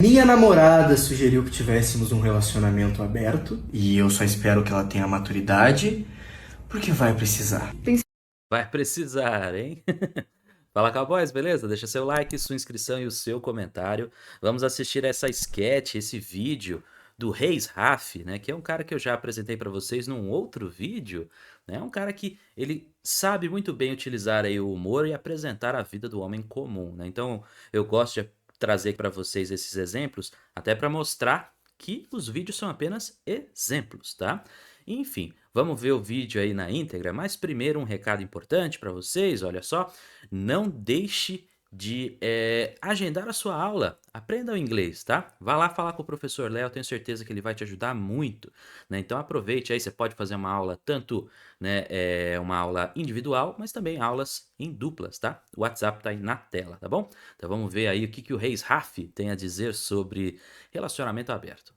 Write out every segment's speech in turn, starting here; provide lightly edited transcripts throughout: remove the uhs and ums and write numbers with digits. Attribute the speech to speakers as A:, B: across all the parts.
A: Minha namorada sugeriu que tivéssemos um relacionamento aberto e eu só espero que ela tenha maturidade, porque vai precisar.
B: Vai precisar, hein? Fala, cowboys, beleza? Deixa seu like, sua inscrição e o seu comentário. Vamos assistir essa sketch, esse vídeo do Reis Raf, né? Que é um cara que eu já apresentei para vocês num outro vídeo, né? É um cara que ele sabe muito bem utilizar aí o humor e apresentar a vida do homem comum, né? Então eu gosto de trazer para vocês esses exemplos, até para mostrar que os vídeos são apenas exemplos, tá? Enfim, vamos ver o vídeo aí na íntegra, mas primeiro um recado importante para vocês, olha só, não deixe de agendar a sua aula, aprenda o inglês, tá? Vá lá falar com o professor Léo, tenho certeza que ele vai te ajudar muito, né? Então aproveite aí, você pode fazer uma aula tanto, né, uma aula individual, mas também aulas em duplas, tá? O WhatsApp tá aí na tela, tá bom? Então vamos ver aí o que o Reis Raf tem a dizer sobre relacionamento aberto.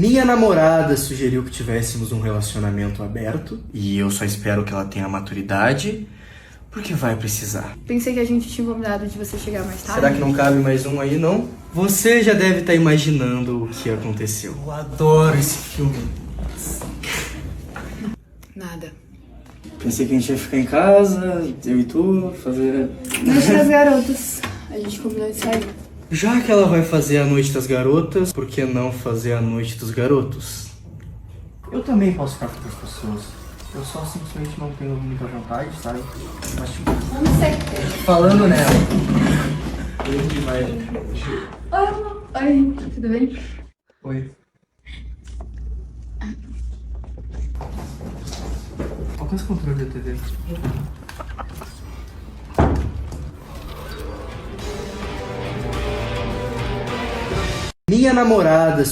A: Minha namorada sugeriu que tivéssemos um relacionamento aberto e eu só espero que ela tenha maturidade, porque vai precisar.
C: Pensei que a gente tinha combinado de você chegar mais tarde.
A: Será que não cabe mais um aí, não? Você já deve estar imaginando o que aconteceu.
D: Eu adoro esse filme.
C: Nada.
A: Pensei que a gente ia ficar em casa, eu e tu, fazer...
C: Noite das garotas. A gente combinou de sair.
A: Já que ela vai fazer a noite das garotas, por que não fazer a noite dos garotos?
D: Eu também posso ficar com outras pessoas. Eu só simplesmente não tenho muita vontade, sabe? Mas tipo,
C: Não sei.
D: falando nela.
C: Oi, amor. Oi, tudo bem?
D: Oi. Alcança o controle da TV.
A: Minha namorada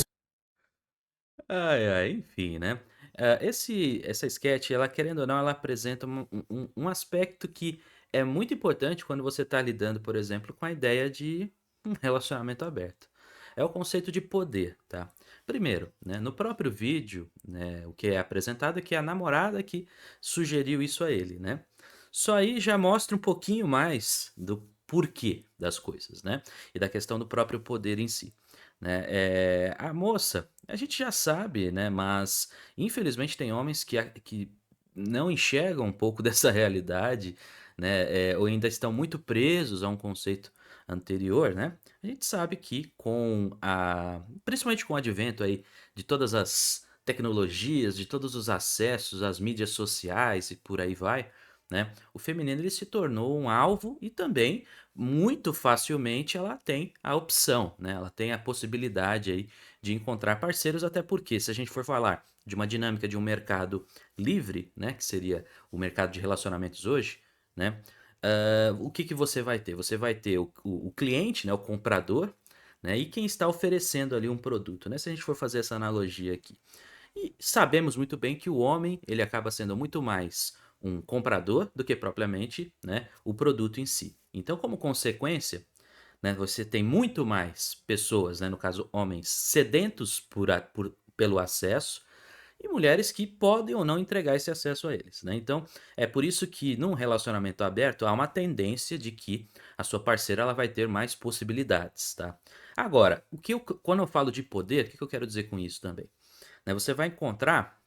B: Ai, ai, enfim, né? Essa sketch, ela querendo ou não, ela apresenta um aspecto que é muito importante quando você está lidando, por exemplo, com a ideia de um relacionamento aberto. É o conceito de poder, tá? Primeiro, né, no próprio vídeo, né, o que é apresentado é que é a namorada que sugeriu isso a ele, né? Só aí já mostra um pouquinho mais do porquê das coisas, né? E da questão do próprio poder em si, né? A moça, a gente já sabe, né? Mas infelizmente tem homens que não enxergam um pouco dessa realidade, né? Ou ainda estão muito presos a um conceito anterior, né? A gente sabe que principalmente com o advento aí de todas as tecnologias, de todos os acessos às mídias sociais e por aí vai, né? O feminino ele se tornou um alvo e também muito facilmente ela tem a opção, né? Ela tem a possibilidade aí de encontrar parceiros, até porque se a gente for falar de uma dinâmica de um mercado livre, né, que seria o mercado de relacionamentos hoje, né? O que que você vai ter? Você vai ter o cliente, né, o comprador, né, e quem está oferecendo ali um produto, né? Se a gente for fazer essa analogia aqui. E sabemos muito bem que o homem, ele acaba sendo muito mais um comprador do que propriamente, né, o produto em si. Então, como consequência, né, você tem muito mais pessoas, né, no caso homens, sedentos pelo acesso e mulheres que podem ou não entregar esse acesso a eles, né? Então, é por isso que num relacionamento aberto há uma tendência de que a sua parceira ela vai ter mais possibilidades, tá? Agora, quando eu falo de poder, o que eu quero dizer com isso também? Né, você vai encontrar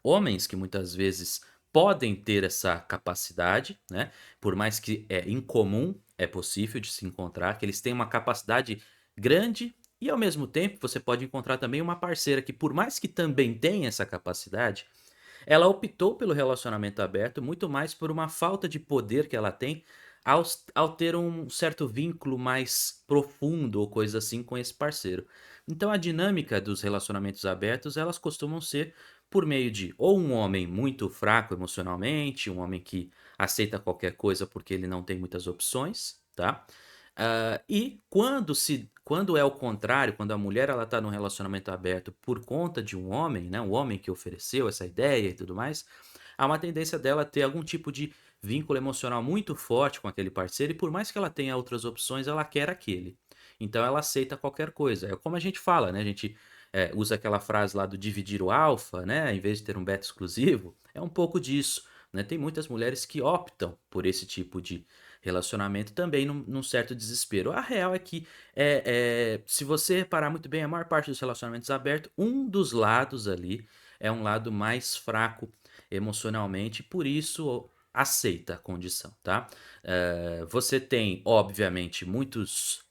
B: homens que muitas vezes podem ter essa capacidade, né? Por mais que é incomum, é possível de se encontrar, que eles têm uma capacidade grande e ao mesmo tempo você pode encontrar também uma parceira que por mais que também tenha essa capacidade, ela optou pelo relacionamento aberto muito mais por uma falta de poder que ela tem ao ter um certo vínculo mais profundo ou coisa assim com esse parceiro. Então a dinâmica dos relacionamentos abertos, elas costumam ser por meio de ou um homem muito fraco emocionalmente, um homem que aceita qualquer coisa porque ele não tem muitas opções, tá? E quando é o contrário, quando a mulher ela está num relacionamento aberto por conta de um homem, né, um homem que ofereceu essa ideia e tudo mais, há uma tendência dela ter algum tipo de vínculo emocional muito forte com aquele parceiro e por mais que ela tenha outras opções, ela quer aquele. Então ela aceita qualquer coisa. É como a gente fala, né? A gente usa aquela frase lá do dividir o alfa, né? Em vez de ter um beta exclusivo, é um pouco disso, né? Tem muitas mulheres que optam por esse tipo relacionamento também num certo desespero. A real é que, se você reparar muito bem, a maior parte dos relacionamentos abertos, um dos lados ali é um lado mais fraco emocionalmente, por isso aceita a condição, tá? Você tem, obviamente, muitos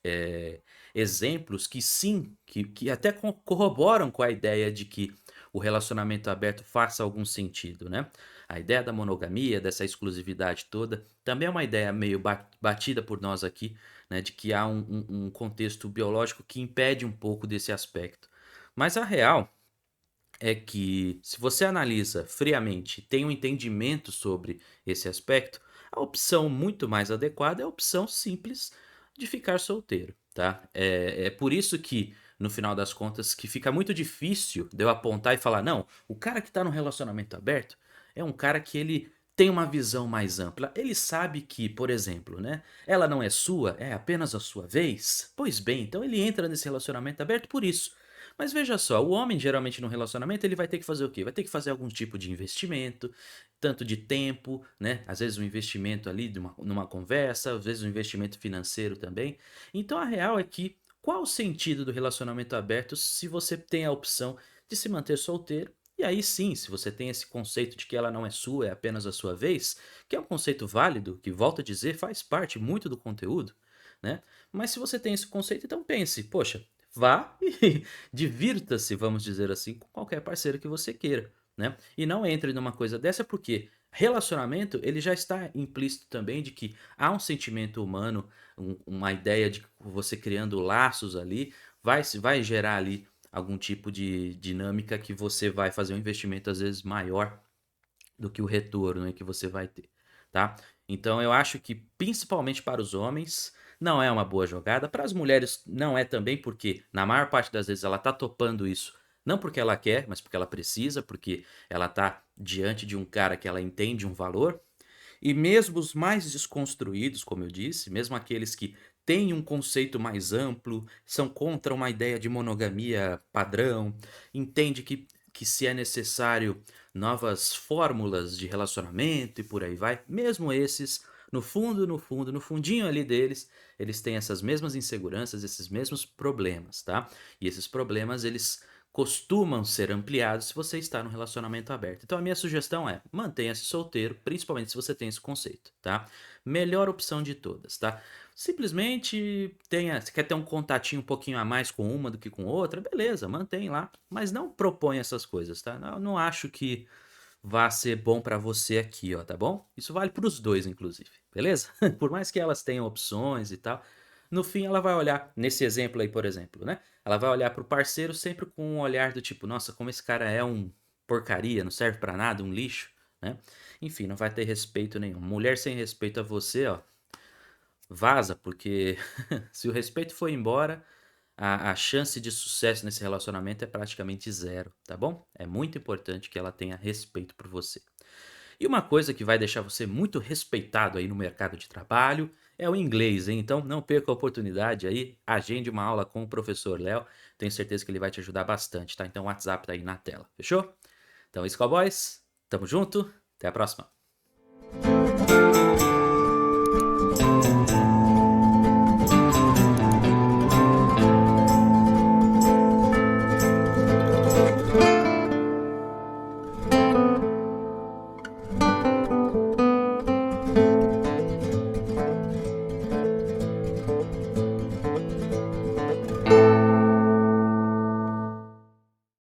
B: exemplos que sim, que até corroboram com a ideia de que o relacionamento aberto faça algum sentido, né? A ideia da monogamia, dessa exclusividade toda, também é uma ideia meio batida por nós aqui, né? De que há um contexto biológico que impede um pouco desse aspecto. Mas a real é que, se você analisa friamente, tem um entendimento sobre esse aspecto, a opção muito mais adequada é a opção simples de ficar solteiro, tá? É por isso que, no final das contas, que fica muito difícil de eu apontar e falar, não, o cara que tá num relacionamento aberto é um cara que ele tem uma visão mais ampla. Ele sabe que, por exemplo, né, ela não é sua, é apenas a sua vez. Pois bem, então ele entra nesse relacionamento aberto por isso. Mas veja só, o homem geralmente no relacionamento ele vai ter que fazer o quê? Vai ter que fazer algum tipo de investimento, tanto de tempo, né? Às vezes um investimento ali numa conversa, às vezes um investimento financeiro também. Então a real é que qual o sentido do relacionamento aberto se você tem a opção de se manter solteiro? E aí sim, se você tem esse conceito de que ela não é sua, é apenas a sua vez, que é um conceito válido, que volto a dizer, faz parte muito do conteúdo, né? Mas se você tem esse conceito, então pense, poxa, vá e divirta-se, vamos dizer assim, com qualquer parceiro que você queira, né? E não entre numa coisa dessa porque relacionamento, ele já está implícito também de que há um sentimento humano, uma ideia de que você criando laços ali, vai gerar ali algum tipo de dinâmica que você vai fazer um investimento às vezes maior do que o retorno, né, que você vai ter, tá? Então eu acho que principalmente para os homens não é uma boa jogada, para as mulheres não é também, porque na maior parte das vezes ela tá topando isso, não porque ela quer, mas porque ela precisa, porque ela tá diante de um cara que ela entende um valor, e mesmo os mais desconstruídos, como eu disse, mesmo aqueles que têm um conceito mais amplo, são contra uma ideia de monogamia padrão, entende que se é necessário novas fórmulas de relacionamento e por aí vai, mesmo esses, no fundo, no fundo, no fundinho ali deles, eles têm essas mesmas inseguranças, esses mesmos problemas, tá? E esses problemas, eles costumam ser ampliados se você está no relacionamento aberto. Então a minha sugestão é: mantenha-se solteiro, principalmente se você tem esse conceito, tá? Melhor opção de todas, tá? Simplesmente tenha, se quer ter um contatinho um pouquinho a mais com uma do que com outra, beleza, mantém lá, mas não propõe essas coisas, tá? Não acho que vá ser bom pra você aqui, ó, tá bom? Isso vale pros dois, inclusive, beleza? Por mais que elas tenham opções e tal, no fim ela vai olhar, nesse exemplo aí, por exemplo, né? Ela vai olhar pro parceiro sempre com um olhar do tipo, nossa, como esse cara é um porcaria, não serve pra nada, um lixo, né? Enfim, não vai ter respeito nenhum. Mulher sem respeito a você, ó, vaza, porque se o respeito for embora, a chance de sucesso nesse relacionamento é praticamente zero, tá bom? É muito importante que ela tenha respeito por você. E uma coisa que vai deixar você muito respeitado aí no mercado de trabalho é o inglês, hein? Então não perca a oportunidade aí, agende uma aula com o professor Léo, tenho certeza que ele vai te ajudar bastante, tá? Então o WhatsApp tá aí na tela, fechou? Então é isso, cowboys, tamo junto, até a próxima.